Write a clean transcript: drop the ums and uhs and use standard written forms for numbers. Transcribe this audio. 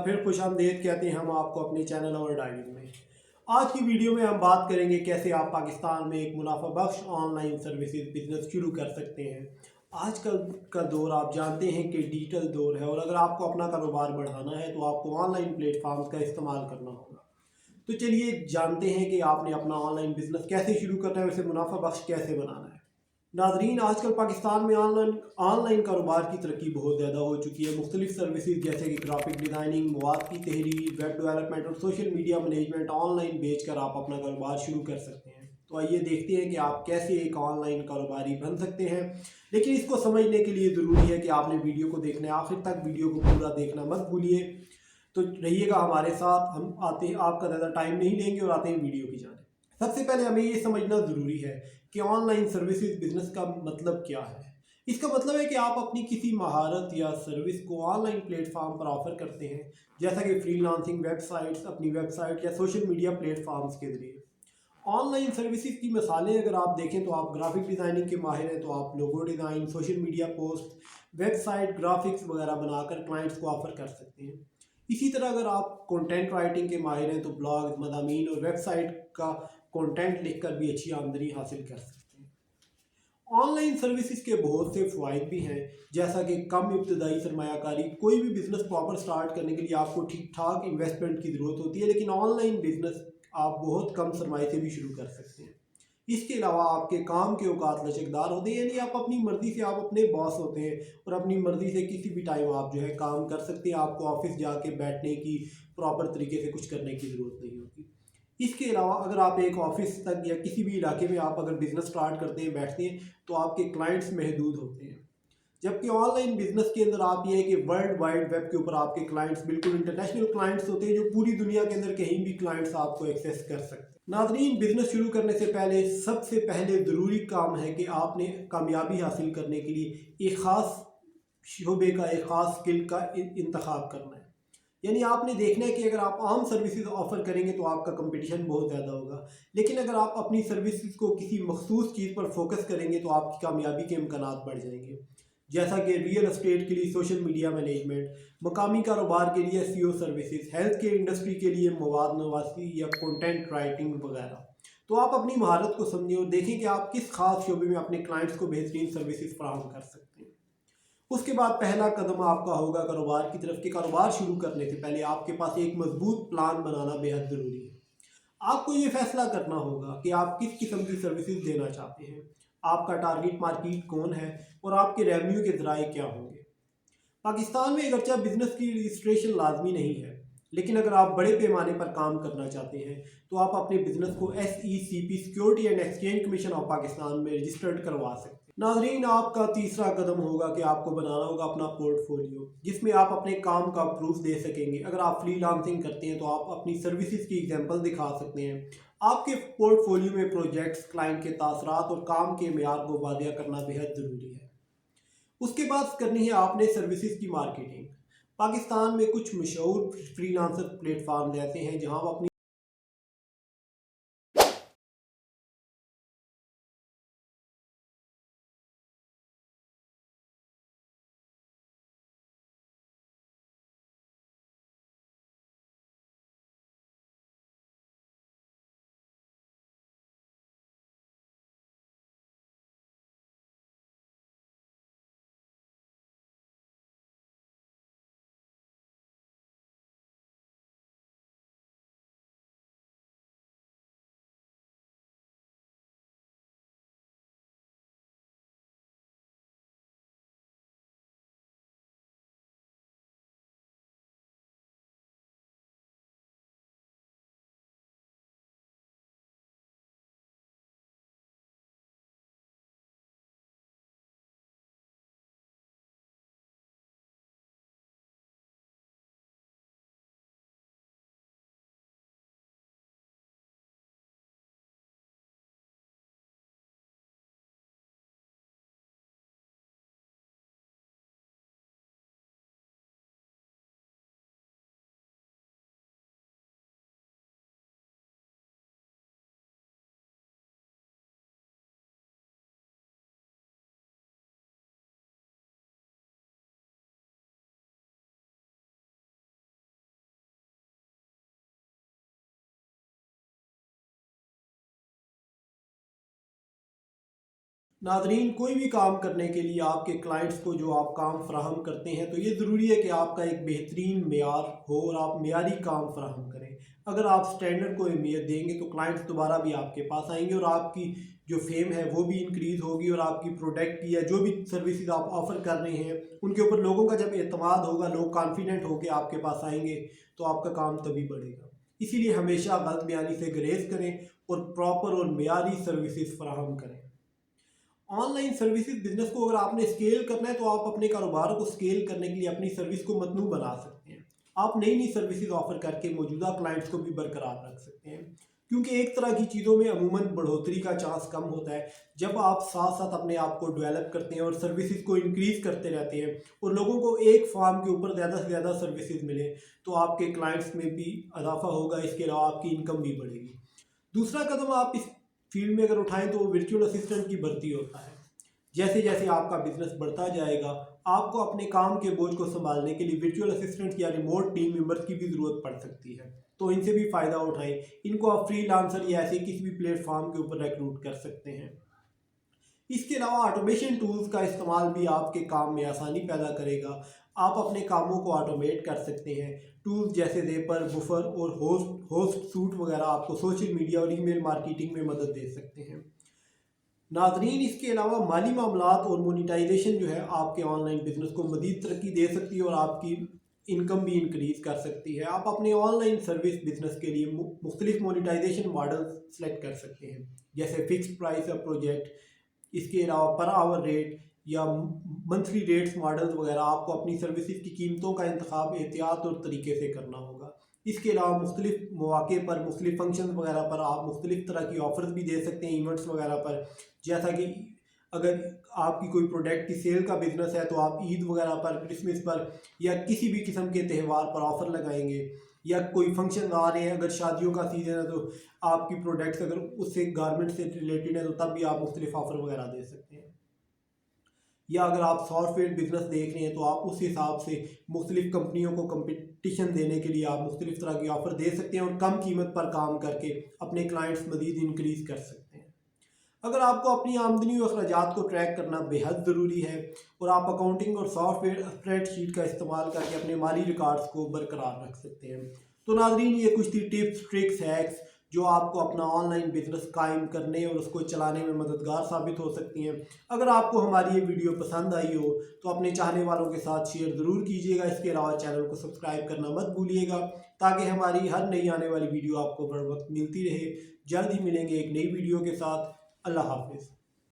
फिर खुशामदीद कहते हैं हम आपको अपने चैनल और डायरी में। आज की वीडियो में हम बात करेंगे कैसे आप पाकिस्तान में एक मुनाफा बख्श ऑनलाइन सर्विसेज बिजनेस शुरू कर सकते हैं। आजकल का दौर आप जानते हैं कि डिजिटल दौर है और अगर आपको अपना कारोबार बढ़ाना है तो आपको ऑनलाइन प्लेटफॉर्म्स का इस्तेमाल करना होगा। तो चलिए जानते हैं कि आपने अपना ऑनलाइन बिजनेस कैसे शुरू करना है, उसे मुनाफा बख्श कैसे बनाना है। नाजरीन, आजकल पाकिस्तान में ऑनलाइन ऑनलाइन कारोबार की तरक्की बहुत ज़्यादा हो चुकी है। मुख्तलिफ सर्विसेज जैसे कि ग्राफिक डिज़ाइनिंग, मवाद की तहरीर, वेब डेवलपमेंट और सोशल मीडिया मैनेजमेंट ऑनलाइन बेच कर आप अपना कारोबार शुरू कर सकते हैं। तो आइए देखते हैं कि आप कैसे एक ऑनलाइन कारोबारी बन सकते हैं। लेकिन इसको समझने के लिए ज़रूरी है कि आपने वीडियो को देखना है, आखिर तक वीडियो को पूरा देखना मत भूलिए। तो रहिएगा हमारे साथ, हम आते हैं, आपका ज़्यादा टाइम नहीं लेंगे और आते हैं वीडियो की जाने। सबसे पहले हमें ये समझना ज़रूरी है कि ऑनलाइन सर्विसेज बिजनेस का मतलब क्या है। इसका मतलब है कि आप अपनी किसी महारत या सर्विस को ऑनलाइन प्लेटफॉर्म पर ऑफर करते हैं, जैसा कि फ्रीलांसिंग वेबसाइट्स, अपनी वेबसाइट या सोशल मीडिया प्लेटफॉर्म्स के जरिए। ऑनलाइन सर्विसेज की मिसालें अगर आप देखें तो आप ग्राफिक डिज़ाइनिंग के माहिर हैं तो आप logo design, social media post, website graphics वगैरह बनाकर क्लाइंट्स को ऑफर कर सकते हैं। इसी तरह अगर आप कंटेंट राइटिंग के माहिर हैं तो ब्लॉग, मज़ामीन और वेबसाइट का कंटेंट लिखकर भी अच्छी आमदनी हासिल कर सकते हैं। ऑनलाइन सर्विसेज के बहुत से फ़वाइद भी हैं, जैसा कि कम इब्तदाई सरमायाकारी। कोई भी बिज़नेस प्रॉपर स्टार्ट करने के लिए आपको ठीक ठाक इन्वेस्टमेंट की ज़रूरत होती है, लेकिन ऑनलाइन बिज़नेस आप बहुत कम सरमाए से भी शुरू कर सकते हैं। इसके अलावा आपके काम के औकात लचकदार होते हैं, यानी आप अपनी मर्ज़ी से आप अपने बॉस होते हैं और अपनी मर्ज़ी से किसी भी टाइम आप जो है काम कर सकते हैं। आपको ऑफिस जाके बैठने की, प्रॉपर तरीके से कुछ करने की ज़रूरत नहीं होती। इसके अलावा अगर आप एक ऑफिस तक या किसी भी इलाके में आप अगर बिज़नेस स्टार्ट करते हैं, बैठते हैं, तो आपके क्लाइंट्स महदूद होते हैं। जबकि ऑनलाइन बिजनेस के अंदर आप ये है कि वर्ल्ड वाइड वेब के ऊपर आपके क्लाइंट्स बिल्कुल इंटरनेशनल क्लाइंट्स होते हैं, जो पूरी दुनिया के अंदर कहीं भी क्लाइंट्स आपको एक्सेस कर सकते हैं। नाजरीन, बिजनेस शुरू करने से पहले सबसे पहले ज़रूरी काम है कि आपने कामयाबी हासिल करने के लिए एक ख़ास शोबे का, एक ख़ास स्किल का इंतखाब करना है। यानी आपने देखना है कि अगर आप आम सर्विसेज ऑफर करेंगे तो आपका कंपटीशन बहुत ज़्यादा होगा, लेकिन अगर आप अपनी सर्विसेज को किसी मखसूस चीज़ पर फोकस करेंगे तो आपकी कामयाबी के इम्कानात बढ़ जाएंगे। जैसा कि रियल एस्टेट के लिए सोशल मीडिया मैनेजमेंट, मकामी कारोबार के लिए SEO services, health care industry के लिए मवाद नवासी या कंटेंट राइटिंग वगैरह। तो आप अपनी महारत को समझें और देखें कि आप किस खास शोबे में अपने क्लाइंट्स को बेहतरीन सर्विसेज फराहम कर सकते हैं। उसके बाद पहला कदम आपका होगा कारोबार की तरफ। के कारोबार शुरू करने से पहले आपके पास एक मजबूत प्लान बनाना बेहद ज़रूरी है। आपको ये फैसला करना होगा कि आप किस किस्म की सर्विसेज देना चाहते हैं, आपका टारगेट मार्केट कौन है और आपके रेवेन्यू के ज़राए क्या होंगे। पाकिस्तान में अगरचे बिजनेस की रजिस्ट्रेशन लाजमी नहीं है, लेकिन अगर आप बड़े पैमाने पर काम करना चाहते हैं तो आप अपने बिजनेस को SECP security and exchange commission of Pakistan में रजिस्टर्ड करवा सकते हैं। नाजरीन, आपका तीसरा कदम होगा कि आपको बनाना होगा अपना पोर्टफोलियो, जिसमें आप अपने काम का प्रूफ दे सकेंगे। अगर आप फ्रीलांसिंग करते हैं तो आप अपनी सर्विसेज की एग्जांपल दिखा सकते हैं। आपके पोर्टफोलियो में प्रोजेक्ट्स, क्लाइंट के तासरात और काम के मेयार को वादिया करना बेहद ज़रूरी है। उसके बाद करनी है आपने सर्विसेज की मार्केटिंग। पाकिस्तान में कुछ मशहूर फ्रीलांसर प्लेटफॉर्म ऐसे हैं जहां आप अपनी नाज़रीन, कोई भी काम करने के लिए आपके क्लाइंट्स को जो आप काम फराहम करते हैं तो ये ज़रूरी है कि आपका एक बेहतरीन मेयार हो और आप मेयारी काम फराहम करें। अगर आप स्टैंडर्ड को अहमियत देंगे तो क्लाइंट्स दोबारा भी आपके पास आएंगे और आपकी जो फेम है वो भी इंक्रीज़ होगी और आपकी प्रोडक्ट की या जो भी सर्विसेज आप ऑफ़र कर रहे हैं उनके ऊपर लोगों का जब एतमाद होगा, लोग कॉन्फिडेंट होकर आपके पास आएंगे तो आपका काम तभी बढ़ेगा। इसीलिए हमेशा गलत बयानी से गुरेज करें और प्रॉपर और मेयारी सर्विसेज फराहम करें। ऑनलाइन सर्विसेज बिजनेस को अगर आपने स्केल करना है तो आप अपने कारोबार को स्केल करने के लिए अपनी सर्विस को मतनू बना सकते हैं। आप नई नई सर्विसेज ऑफर करके मौजूदा क्लाइंट्स को भी बरकरार रख सकते हैं, क्योंकि एक तरह की चीज़ों में अमूमन बढ़ोतरी का चांस कम होता है जब आप साथ साथ अपने आप को डेवलप करते हैं और सर्विसेज को इंक्रीज़ करते रहते हैं और लोगों को एक फार्म के ऊपर ज़्यादा से ज़्यादा सर्विसेज मिले तो आपके क्लाइंट्स में भी इजाफा होगा, इसके अलावा आपकी इनकम भी बढ़ेगी। दूसरा कदम आप इस फील्ड में अगर उठाएं तो वो वर्चुअल असिस्टेंट की भर्ती होता है। जैसे जैसे आपका बिजनेस बढ़ता जाएगा आपको अपने काम के बोझ को संभालने के लिए वर्चुअल असिस्टेंट या रिमोट टीम मेंबर्स की भी ज़रूरत पड़ सकती है, तो इनसे भी फ़ायदा उठाएं। इनको आप फ्रीलांसर या ऐसे किसी भी प्लेटफॉर्म के ऊपर रिक्रूट कर सकते हैं। इसके अलावा ऑटोमेशन टूल्स का इस्तेमाल भी आपके काम में आसानी पैदा करेगा। आप अपने कामों को ऑटोमेट कर सकते हैं। टूल्स जैसे ज़ेपर, बुफर और होस्ट सूट वगैरह आपको सोशल मीडिया और ईमेल मार्केटिंग में मदद दे सकते हैं। नाज़रीन, इसके अलावा माली मामलात और मोनिटाइजेशन जो है आपके ऑनलाइन बिजनेस को मज़ीद तरक्की दे सकती है और आपकी इनकम भी इंक्रीज़ कर सकती है। आप अपने ऑनलाइन सर्विस बिजनेस के लिए मुख्तलिफ मोनिटाइजेशन मॉडल सेलेक्ट कर सकते हैं, जैसे फिक्स्ड प्राइस ऑफ प्रोजेक्ट, इसके अलावा पर आवर रेट या मंथली रेट्स मॉडल्स वगैरह। आपको अपनी सर्विसेज की कीमतों का इंतखाब एहतियात और तरीके से करना होगा। इसके अलावा मुख्तलिफ मौके पर मुख्तलिफ फंक्शन वगैरह पर आप मुख्तलिफ तरह की ऑफ़र्स भी दे सकते हैं इवेंट्स वगैरह पर। जैसा कि अगर आपकी कोई प्रोडक्ट की सेल का बिजनेस है तो आप ईद वगैरह पर, क्रिसमस पर या किसी भी किस्म के त्यौहार पर ऑफ़र लगाएंगे, या कोई फंक्शन आ रहे हैं, अगर शादियों का सीज़न है तो आपकी प्रोडक्ट्स अगर उससे गारमेंट से रिलेटेड है तो तब भी आप मुख्तलिफ ऑफ़र वगैरह दे सकते हैं। या अगर आप सॉफ्टवेयर बिजनेस देख रहे हैं तो आप उस हिसाब से मुख्तलिफ कंपनियों को कंपटीशन देने के लिए आप मुख्तलिफ तरह की ऑफ़र दे सकते हैं और कम कीमत पर काम करके अपने क्लाइंट्स मज़ीद इंक्रीज़ कर सकते हैं। अगर आपको अपनी आमदनी और अखराजात को ट्रैक करना बेहद ज़रूरी है और आप अकाउंटिंग और सॉफ्टवेयर स्प्रेडशीट का इस्तेमाल करके अपने माली रिकॉर्ड्स को बरकरार रख सकते हैं। तो नाज़रीन, ये कुछ थी टिप्स, ट्रिक्स, हैक्स जो आपको अपना ऑनलाइन बिजनेस कायम करने और उसको चलाने में मददगार साबित हो सकती हैं। अगर आपको हमारी ये वीडियो पसंद आई हो तो अपने चाहने वालों के साथ शेयर ज़रूर कीजिएगा। इसके अलावा चैनल को सब्सक्राइब करना मत भूलिएगा ताकि हमारी हर नई आने वाली वीडियो आपको बर वक्त मिलती रहे। जल्द ही मिलेंगे एक नई वीडियो के साथ। अल्लाह हाफिज़।